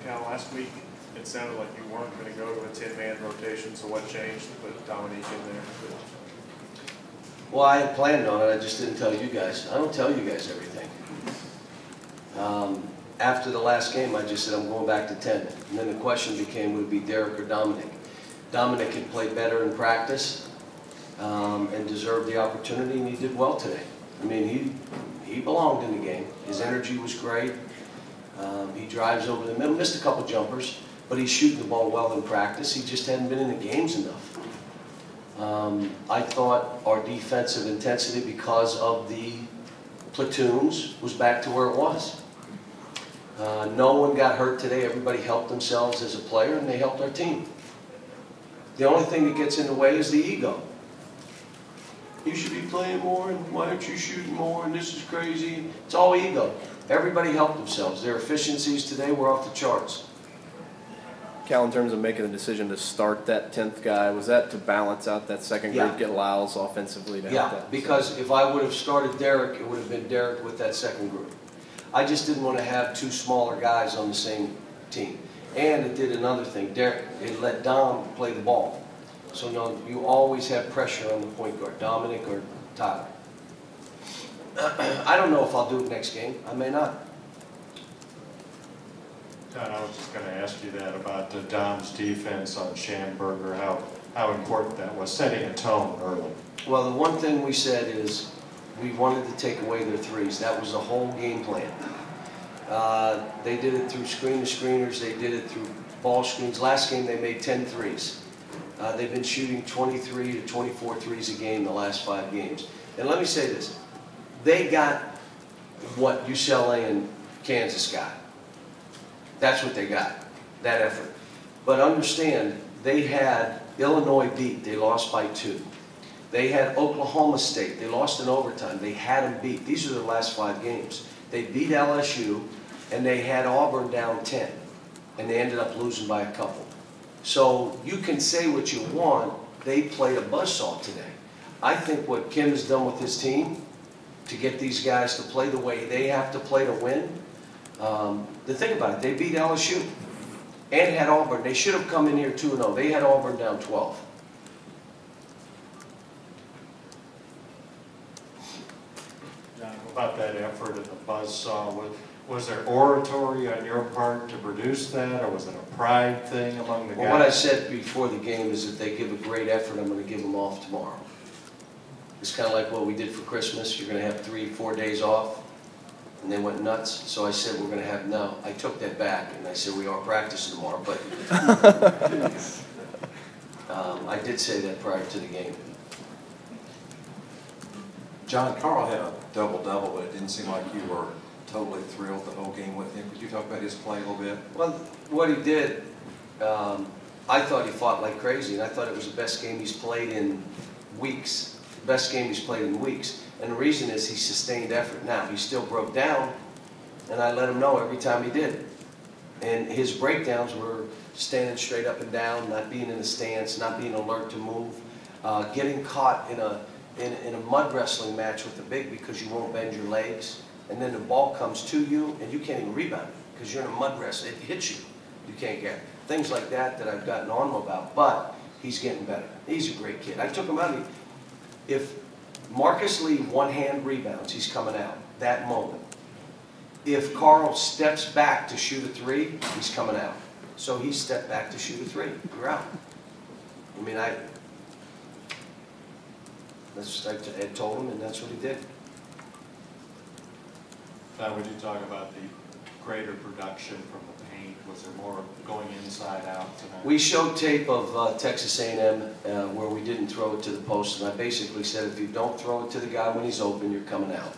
Cal, last week it sounded like you weren't going to go to a 10-man rotation, so what changed to put Dominique in there? Well, I had planned on it, I just didn't tell you guys. I don't tell you guys everything. After the last game, I just said I'm going back to 10. And then the question became, would it be Derek or Dominic? Dominic had played better in practice and deserved the opportunity, and he did well today. I mean, he belonged in the game. His energy was great. He drives over the middle, missed a couple jumpers, but he's shooting the ball well in practice. He just hadn't been in the games enough. I thought our defensive intensity, because of the platoons, was back to where it was. No one got hurt today. Everybody helped themselves as a player, and they helped our team. The only thing that gets in the way is the ego. You should be playing more, and why aren't you shooting more, and this is crazy. It's all ego. Everybody helped themselves. Their efficiencies today were off the charts. Cal, in terms of making the decision to start that 10th guy, was that to balance out that second group, get Lyles offensively to help that? Because if I would have started Derek, it would have been Derek with that second group. I just didn't want to have two smaller guys on the same team. And it did another thing. Derek, it let Dom play the ball. So you always have pressure on the point guard, Dominic or Tyler. I don't know if I'll do it next game. I may not. Todd, I was just going to ask you that about Dom's defense on Schamberger, how important that was, setting a tone early. Well, the one thing we said is we wanted to take away their threes. That was the whole game plan. They did it through screen to screeners. They did it through ball screens. Last game they made 10 threes. They've been shooting 23 to 24 threes a game the last 5 games. And let me say this. They got what UCLA and Kansas got. That's what they got, that effort. But understand, they had Illinois beat. They lost by 2. They had Oklahoma State. They lost in overtime. They had them beat. These are their last 5 games. They beat LSU, and they had Auburn down 10. And they ended up losing by a couple. So you can say what you want. They played a buzzsaw today. I think what Kim has done with his team to get these guys to play the way they have to play to win, the thing about it, they beat LSU and had Auburn. They should have come in here 2-0. They had Auburn down 12. John, what about that effort and the buzzsaw? Was there oratory on your part to produce that, or was it a pride thing among the guys? Well, what I said before the game is if they give a great effort, I'm going to give them off tomorrow. It's kind of like what we did for Christmas. You're going to have 3-4 days off. And they went nuts. So I said, we're going to have no. I took that back, and I said, we are practicing tomorrow. But I did say that prior to the game. John, Carl had a double-double, but it didn't seem like you were totally thrilled the whole game with him. Could you talk about his play a little bit? Well, what he did, I thought he fought like crazy, and I thought it was the best game he's played in weeks. Best game he's played in weeks. And the reason is he sustained effort. Now, he still broke down, and I let him know every time he did. And his breakdowns were standing straight up and down, not being in a stance, not being alert to move, getting caught in a mud wrestling match with the big because you won't bend your legs, and then the ball comes to you, and you can't even rebound it because you're in a mud wrestle. It hits you. You can't get it. Things like that I've gotten on him about, but he's getting better. He's a great kid. I took him out. If Marcus Lee one-hand rebounds, he's coming out that moment. If Carl steps back to shoot a 3, he's coming out. So he stepped back to shoot a 3. You're out. I mean, I told him, and that's what he did. Now, would you talk about the greater production from the paint? Was there more going inside out tonight? We showed tape of Texas A&M where we didn't throw it to the post, and I basically said if you don't throw it to the guy when he's open, you're coming out.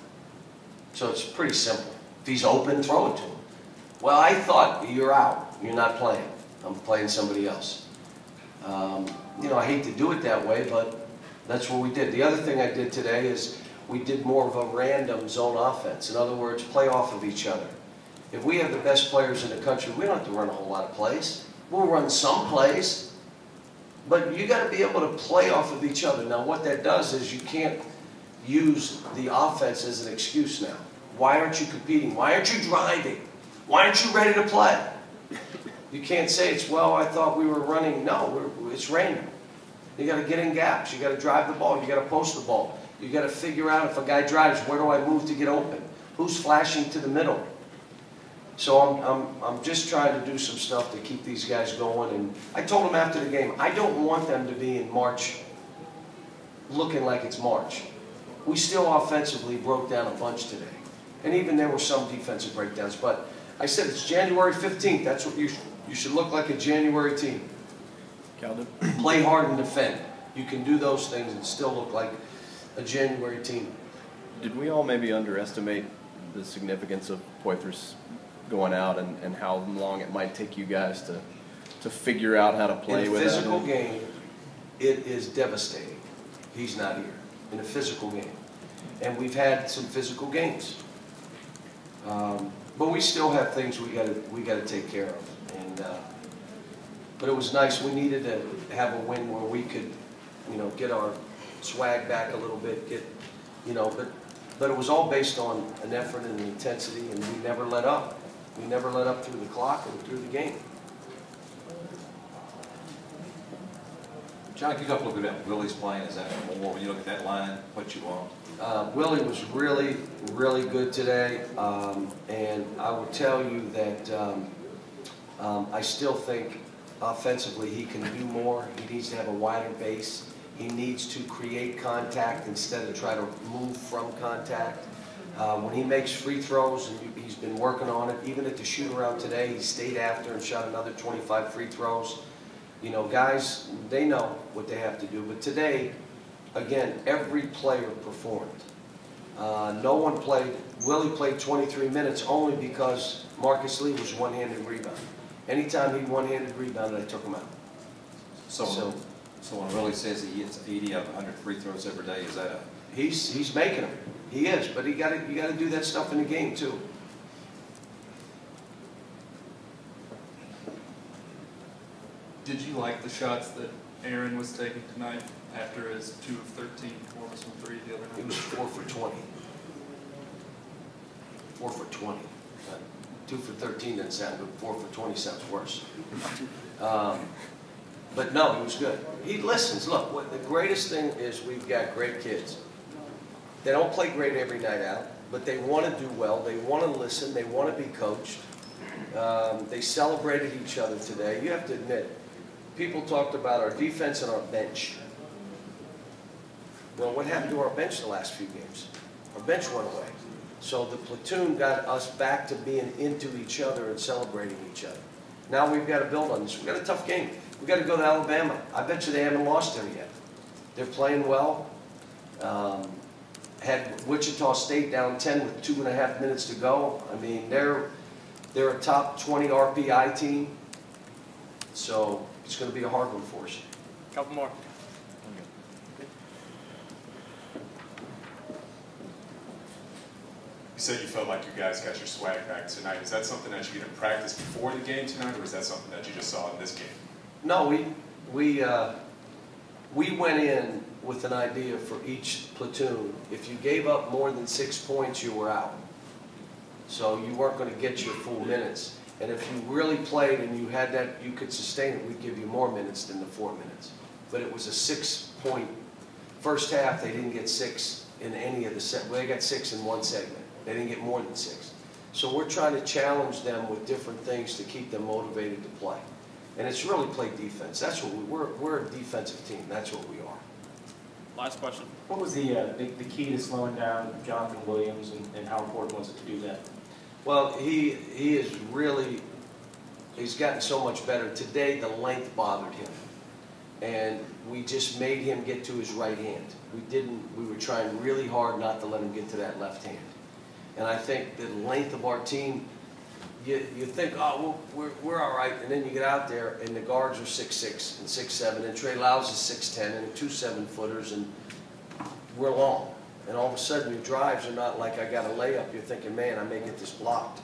So it's pretty simple. If he's open, throw it to him. Well, I thought you're out. You're not playing. I'm playing somebody else. You know, I hate to do it that way, but that's what we did. The other thing I did today is we did more of a random zone offense. In other words, play off of each other. If we have the best players in the country, we don't have to run a whole lot of plays. We'll run some plays, but you got to be able to play off of each other. Now, what that does is you can't use the offense as an excuse now. Why aren't you competing? Why aren't you driving? Why aren't you ready to play? You can't say it's, well, I thought we were running. No, it's raining. You got to get in gaps. You got to drive the ball. You got to post the ball. You got to figure out if a guy drives, where do I move to get open? Who's flashing to the middle? So I'm just trying to do some stuff to keep these guys going. And I told them after the game, I don't want them to be in March looking like it's March. We still offensively broke down a bunch today. And even there were some defensive breakdowns. But I said it's January 15th. That's what you should look like, a January team. Calvin? Play hard and defend. You can do those things and still look like a January team. Did we all maybe underestimate the significance of Poitras going out and how long it might take you guys to figure out how to play with him? In a physical game, it is devastating. He's not here. In a physical game. And we've had some physical games. But we still have things we got to take care of. And but it was nice. We needed to have a win where we could, get our swag back a little bit. But it was all based on an effort and an intensity, and we never let up. We never let up through the clock and through the game. John, can you talk a little bit about Willie's playing? Is that more, when you look at that line, what you want? Willie was really, really good today, and I will tell you that I still think offensively he can do more. He needs to have a wider base. He needs to create contact instead of try to move from contact. When he makes free throws, and he's been working on it, even at the shoot-around today, he stayed after and shot another 25 free throws. Guys, they know what they have to do. But today, again, every player performed. No one played. Willie played 23 minutes only because Marcus Lee was one-handed rebound. Anytime he one-handed rebounded, I took him out. So when Willie says he hits 80 out of 100 free throws every day, is that a... He's making them. He is, but you got to do that stuff in the game too. Did you like the shots that Aaron was taking tonight after his 2 of 13 performance from 3 the other night? He was 4 for 20. 4 for 20. 2 for 13 doesn't sound good. 4 for 20 sounds worse. But no, he was good. He listens. Look, the greatest thing is we've got great kids. They don't play great every night out, but they want to do well. They want to listen. They want to be coached. They celebrated each other today. You have to admit, people talked about our defense and our bench. Well, what happened to our bench the last few games? Our bench went away. So the platoon got us back to being into each other and celebrating each other. Now we've got to build on this. We've got a tough game. We've got to go to Alabama. I bet you they haven't lost there yet. They're playing well. Had Wichita State down 10 with 2.5 minutes to go. I mean, they're a top 20 RPI team. So it's going to be a hard one for us. Couple more. You said you felt like you guys got your swag back tonight. Is that something that you did in practice before the game tonight, or is that something that you just saw in this game? No, we went in with an idea for each platoon. If you gave up more than 6 points, you were out. So you weren't going to get your full minutes. And if you really played and you had that, you could sustain it, we'd give you more minutes than the 4 minutes. But it was a 6-point first half. They didn't get 6 in any of the set. Well, they got 6 in one segment. They didn't get more than 6. So we're trying to challenge them with different things to keep them motivated to play. And it's really play defense. That's what we're a defensive team. That's what we are. Last question. What was the key to slowing down Jonathan Williams, and how important was it to do that? Well, he is really, he's gotten so much better. Today, the length bothered him. And we just made him get to his right hand. We were trying really hard not to let him get to that left hand. And I think the length of our team, you think, oh, well, we're all right. And then you get out there, and the guards are 6'6" and 6'7", and Trey Lyles is 6'10", and 2 7-footers, and we're long. And all of a sudden, your drives are not like I got a layup. You're thinking, man, I may get this blocked.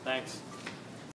Thanks.